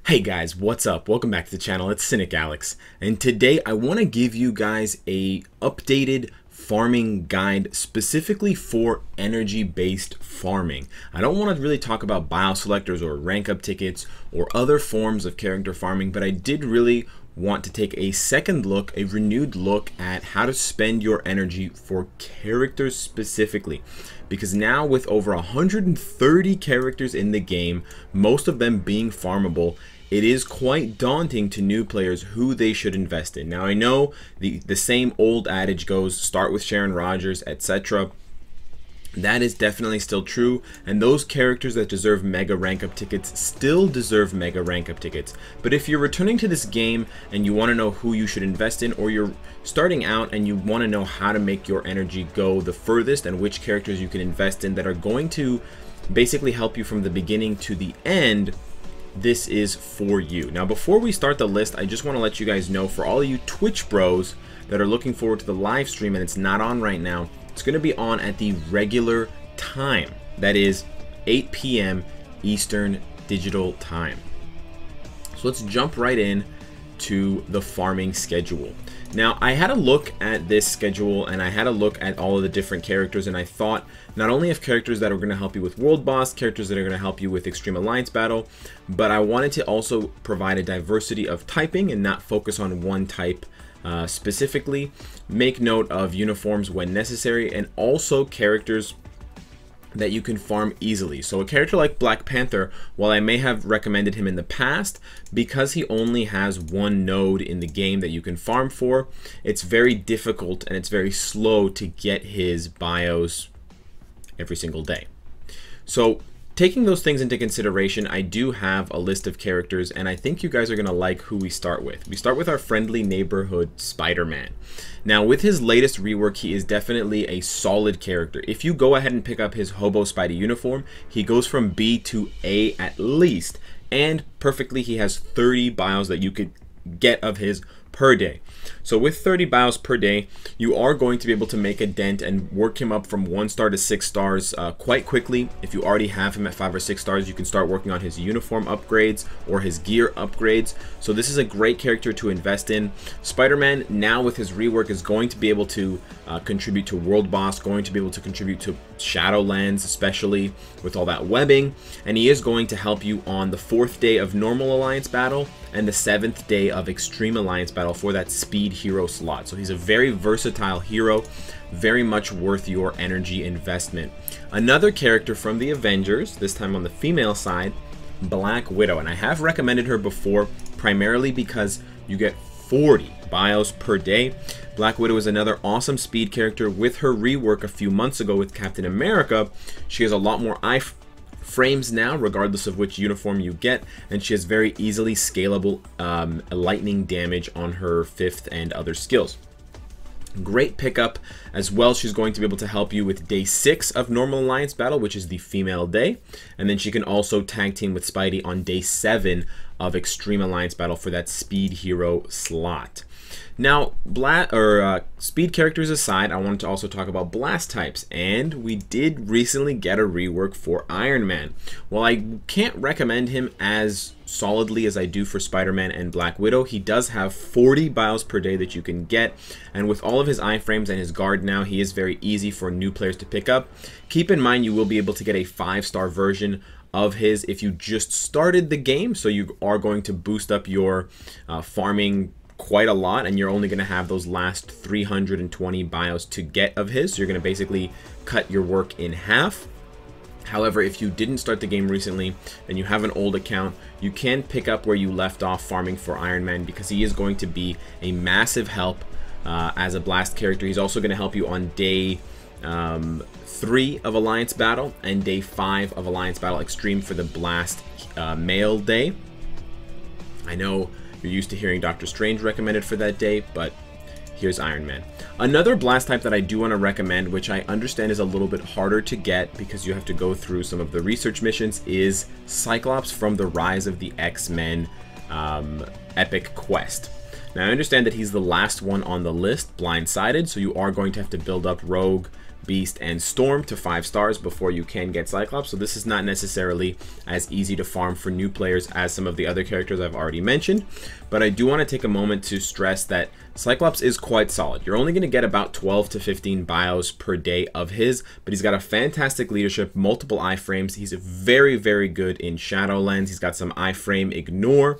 Hey guys, what's up? Welcome back to the channel. It's Cynicalex, and today I want to give you guys a updated farming guide specifically for energy-based farming. I don't want to really talk about bioselectors or rank up tickets or other forms of character farming, but I did really want to take a second look, a renewed look at how to spend your energy for characters specifically. Because now with over 130 characters in the game, most of them being farmable, it is quite daunting to new players who they should invest in. Now I know the same old adage goes, start with Sharon Rogers, etc. That is definitely still true, and those characters that deserve mega rank up tickets still deserve mega rank up tickets. But if you're returning to this game and you want to know who you should invest in, or you're starting out and you want to know how to make your energy go the furthest and which characters you can invest in that are going to basically help you from the beginning to the end, this is for you. Now before we start the list, I just want to let you guys know, for all of you Twitch bros that are looking forward to the live stream and it's not on right now, it's going to be on at the regular time. That is 8 p.m. Eastern Digital Time. So let's jump right in to the farming schedule. Now I had a look at this schedule and I had a look at all of the different characters, and I thought not only of characters that are going to help you with World Boss, characters that are going to help you with Extreme Alliance Battle, but I wanted to also provide a diversity of typing and not focus on one type specifically. Make note of uniforms when necessary, and also characters that you can farm easily. So a character like Black Panther, while I may have recommended him in the past, because he only has one node in the game that you can farm for, it's very difficult and it's very slow to get his bios every single day. So taking those things into consideration, I do have a list of characters, and I think you guys are going to like who we start with. We start with our friendly neighborhood Spider-Man. Now with his latest rework, he is definitely a solid character. If you go ahead and pick up his Hobo Spidey uniform, he goes from B to A at least, and perfectly he has 30 bios that you could get of his per day. So with 30 bios per day, you are going to be able to make a dent and work him up from 1 star to 6 stars quite quickly. If you already have him at 5 or 6 stars, you can start working on his uniform upgrades or his gear upgrades. So this is a great character to invest in. Spider-Man, now with his rework, is going to be able to contribute to World Boss, going to be able to contribute to Shadowlands, especially with all that webbing, and he is going to help you on the 4th day of normal Alliance Battle and the 7th day of Extreme Alliance Battle for that speed hero slot. So he's a very versatile hero, very much worth your energy investment. Another character from the Avengers, this time on the female side, Black Widow, and I have recommended her before primarily because you get 40 bios per day. Black Widow is another awesome speed character. With her rework a few months ago with Captain America, she has a lot more frames now, regardless of which uniform you get, and she has very easily scalable lightning damage on her 5th and other skills. Great pickup as well. She's going to be able to help you with day 6 of normal Alliance Battle, which is the female day, and then she can also tag team with Spidey on day 7 of Extreme Alliance Battle for that speed hero slot. Now, speed characters aside, I wanted to also talk about blast types, and we did recently get a rework for Iron Man. While I can't recommend him as solidly as I do for Spider-Man and Black Widow, he does have 40 bios per day that you can get, and with all of his iframes and his guard now, he is very easy for new players to pick up. Keep in mind you will be able to get a 5-star version of his if you just started the game, so you are going to boost up your farming quite a lot, and you're only going to have those last 320 bios to get of his, so you're going to basically cut your work in half. However, if you didn't start the game recently and you have an old account, you can pick up where you left off farming for Iron Man, because he is going to be a massive help as a blast character. He's also going to help you on day 3 of Alliance Battle and day 5 of Alliance Battle Extreme for the blast male day. I know you're used to hearing Doctor Strange recommended for that day, but here's Iron Man. Another blast type that I do want to recommend, which I understand is a little bit harder to get because you have to go through some of the research missions, is Cyclops from the Rise of the X-Men epic quest. Now I understand that he's the last one on the list, blindsided, so you are going to have to build up Rogue, Beast, and Storm to 5 stars before you can get Cyclops. So this is not necessarily as easy to farm for new players as some of the other characters I've already mentioned. But I do want to take a moment to stress that Cyclops is quite solid. You're only going to get about 12 to 15 bios per day of his, but he's got a fantastic leadership, multiple iframes. He's very, very good in Shadowlands. He's got some iframe ignore.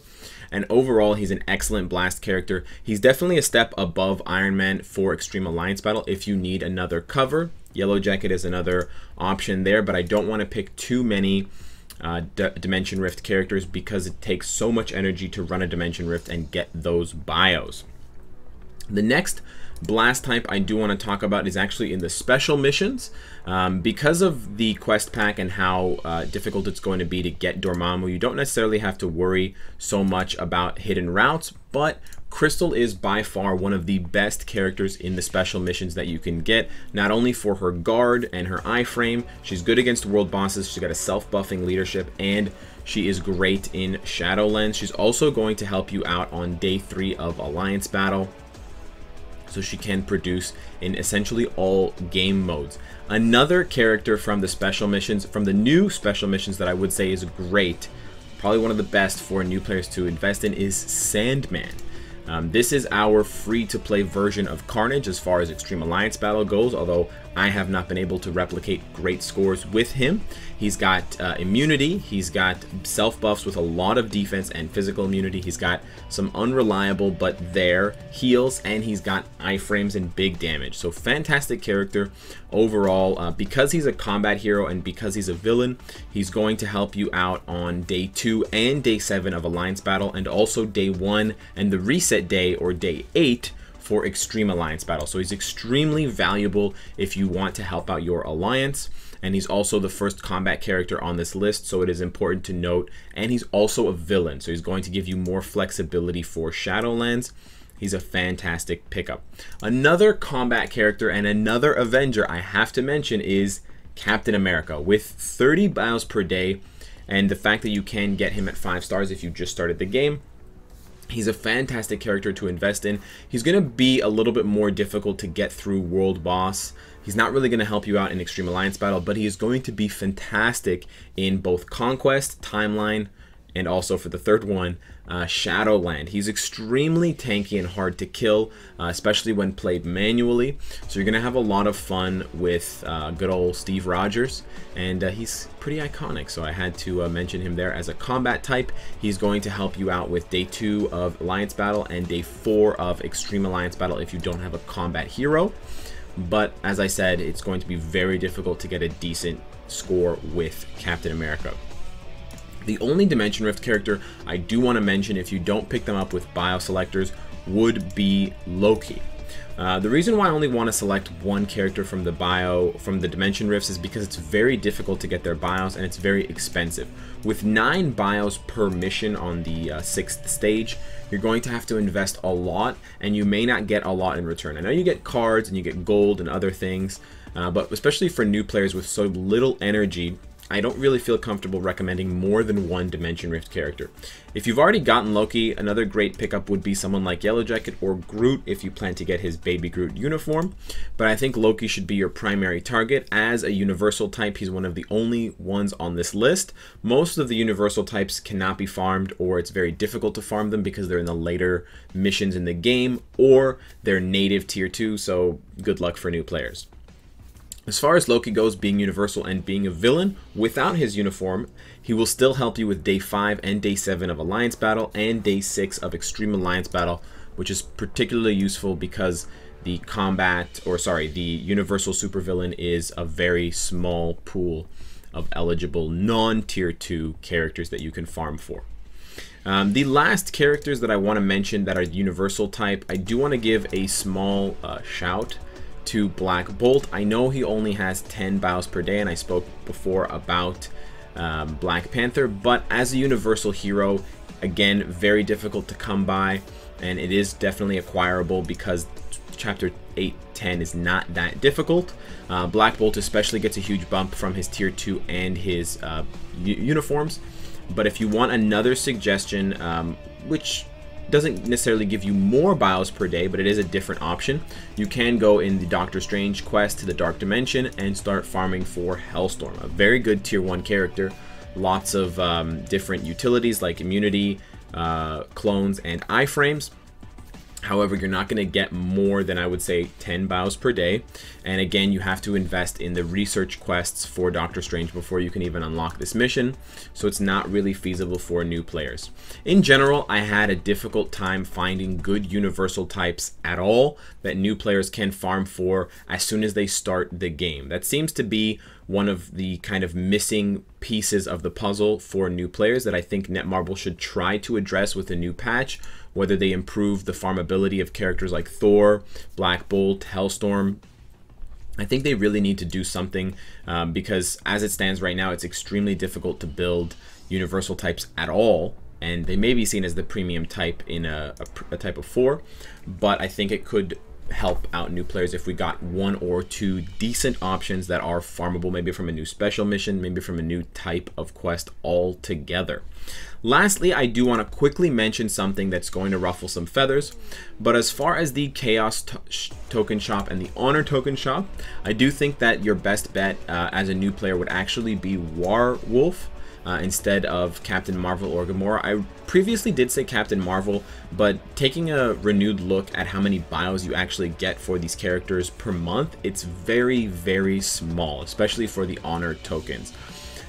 And overall, he's an excellent blast character. He's definitely a step above Iron Man for Extreme Alliance Battle if you need another cover. Yellow Jacket is another option there, but I don't want to pick too many Dimension Rift characters because it takes so much energy to run a Dimension Rift and get those bios. The next blast type I do want to talk about is actually in the special missions. Because of the quest pack and how difficult it's going to be to get Dormammu, you don't necessarily have to worry so much about hidden routes, but Crystal is by far one of the best characters in the special missions that you can get, not only for her guard and her iframe. She's good against world bosses, she's got a self-buffing leadership, and she is great in Shadowlands. She's also going to help you out on day 3 of Alliance Battle, so she can produce in essentially all game modes. Another character from the special missions, from the new special missions that I would say is great, probably one of the best for new players to invest in, is Sandman. This is our free-to-play version of Carnage as far as Extreme Alliance Battle goes, although I have not been able to replicate great scores with him. He's got immunity, he's got self-buffs with a lot of defense and physical immunity, he's got some unreliable but there heals, and he's got iframes and big damage. So fantastic character overall. Because he's a combat hero and because he's a villain, he's going to help you out on day 2 and day 7 of Alliance Battle, and also day 1 and the reset day, or day 8, for Extreme Alliance Battle. So he's extremely valuable if you want to help out your alliance, and he's also the first combat character on this list, so it is important to note. And he's also a villain, so he's going to give you more flexibility for Shadowlands. He's a fantastic pickup. Another combat character and another Avenger I have to mention is Captain America. With 30 bios per day, and the fact that you can get him at 5 stars if you just started the game, he's a fantastic character to invest in. He's going to be a little bit more difficult to get through World Boss. He's not really going to help you out in Extreme Alliance Battle, but he is going to be fantastic in both Conquest, Timeline, and also for the third one, Shadowland. He's extremely tanky and hard to kill, especially when played manually. So you're going to have a lot of fun with good old Steve Rogers, and he's pretty iconic, so I had to mention him there as a combat type. He's going to help you out with day 2 of Alliance Battle and day 4 of Extreme Alliance Battle if you don't have a combat hero. But as I said, it's going to be very difficult to get a decent score with Captain America. The only Dimension Rift character I do want to mention, if you don't pick them up with bio selectors, would be Loki. The reason why I only want to select one character from the Dimension Rifts is because it's very difficult to get their bios and it's very expensive. With 9 bios per mission on the 6th stage, you're going to have to invest a lot, and you may not get a lot in return. I know you get cards and you get gold and other things, but especially for new players with so little energy, I don't really feel comfortable recommending more than one Dimension Rift character. If you've already gotten Loki, another great pickup would be someone like Yellow Jacket or Groot if you plan to get his Baby Groot uniform. But I think Loki should be your primary target. As a universal type, he's one of the only ones on this list. Most of the universal types cannot be farmed, or it's very difficult to farm them because they're in the later missions in the game, or they're native tier 2, so good luck for new players. As far as Loki goes, being universal and being a villain, without his uniform, he will still help you with day 5 and day 7 of Alliance Battle and day 6 of Extreme Alliance Battle, which is particularly useful because the universal supervillain is a very small pool of eligible non-tier 2 characters that you can farm for. The last characters that I want to mention that are universal type, I do want to give a small shout to Black Bolt. I know he only has 10 bios per day, and I spoke before about Black Panther, but as a universal hero, again, very difficult to come by, and it is definitely acquirable because chapter 8-10 is not that difficult. Black Bolt especially gets a huge bump from his tier 2 and his uniforms. But if you want another suggestion, which doesn't necessarily give you more bios per day, but it is a different option. You can go in the Doctor Strange quest to the Dark Dimension and start farming for Hellstorm, a very good tier 1 character. Lots of different utilities like immunity, clones, and iframes. However, you're not going to get more than, I would say, 10 bios per day. And again, you have to invest in the research quests for Doctor Strange before you can even unlock this mission. So it's not really feasible for new players. In general, I had a difficult time finding good universal types at all that new players can farm for as soon as they start the game. That seems to be one of the kind of missing pieces of the puzzle for new players that I think Netmarble should try to address with a new patch, whether they improve the farmability of characters like Thor, Black Bolt, Hellstorm. I think they really need to do something because as it stands right now, it's extremely difficult to build universal types at all, and they may be seen as the premium type in a type of 4, but I think it could help out new players if we got 1 or 2 decent options that are farmable, maybe from a new special mission, maybe from a new type of quest altogether. Lastly, I do want to quickly mention something that's going to ruffle some feathers, but as far as the Chaos token shop and the Honor token shop, I do think that your best bet as a new player would actually be Warwolf instead of Captain Marvel or Gamora. I previously did say Captain Marvel, but taking a renewed look at how many bios you actually get for these characters per month, it's very, very small, especially for the Honor tokens.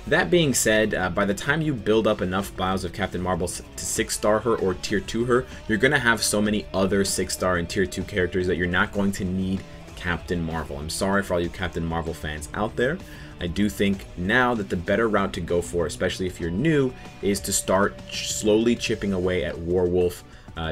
That being said, by the time you build up enough bios of Captain Marvel to 6-star her or tier 2 her, you're going to have so many other 6-star and tier 2 characters that you're not going to need Captain Marvel. I'm sorry for all you Captain Marvel fans out there. I do think now that the better route to go for, especially if you're new, is to start slowly chipping away at Warwolf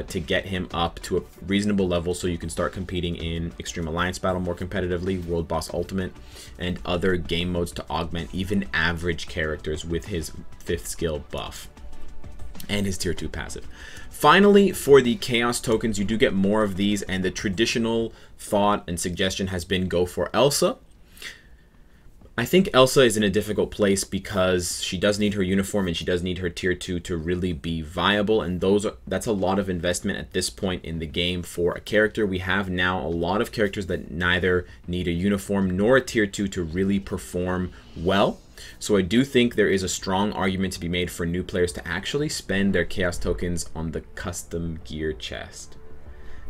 to get him up to a reasonable level so you can start competing in Extreme Alliance Battle more competitively, World Boss Ultimate, and other game modes to augment even average characters with his 5th skill buff and his tier 2 passive. Finally, for the Chaos tokens, you do get more of these, and the traditional thought and suggestion has been go for Elsa. I think Elsa is in a difficult place because she does need her uniform and she does need her tier 2 to really be viable, and that's a lot of investment at this point in the game for a character. We have now a lot of characters that neither need a uniform nor a tier 2 to really perform well. So I do think there is a strong argument to be made for new players to actually spend their Chaos tokens on the custom gear chest.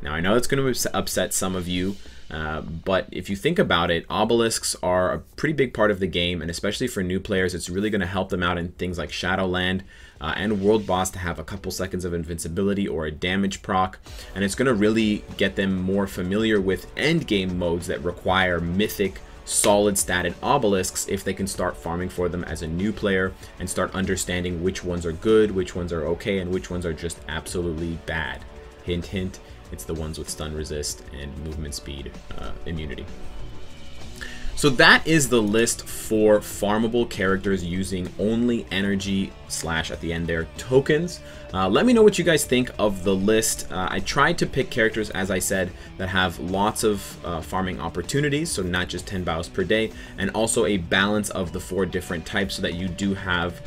Now I know that's going to upset some of you, but if you think about it, obelisks are a pretty big part of the game, and especially for new players, it's really going to help them out in things like Shadowland and World Boss to have a couple seconds of invincibility or a damage proc, and it's going to really get them more familiar with endgame modes that require mythic, solid statted obelisks if they can start farming for them as a new player and start understanding which ones are good, which ones are okay, and which ones are just absolutely bad. Hint, hint. It's the ones with stun resist and movement speed immunity. So that is the list for farmable characters using only energy / at the end there tokens. Let me know what you guys think of the list. I tried to pick characters, as I said, that have lots of farming opportunities, so not just 10 bios per day, and also a balance of the 4 different types so that you do have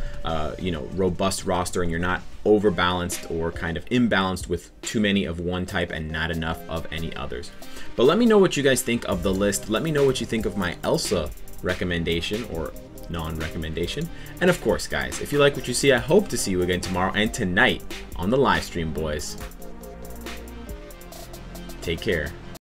you know, robust roster and you're not overbalanced or kind of imbalanced with too many of one type and not enough of any others. But let me know what you guys think of the list. Let me know what you think of my Elsa recommendation or non-recommendation. And of course, guys, if you like what you see, I hope to see you again tomorrow and tonight on the live stream, boys. Take care.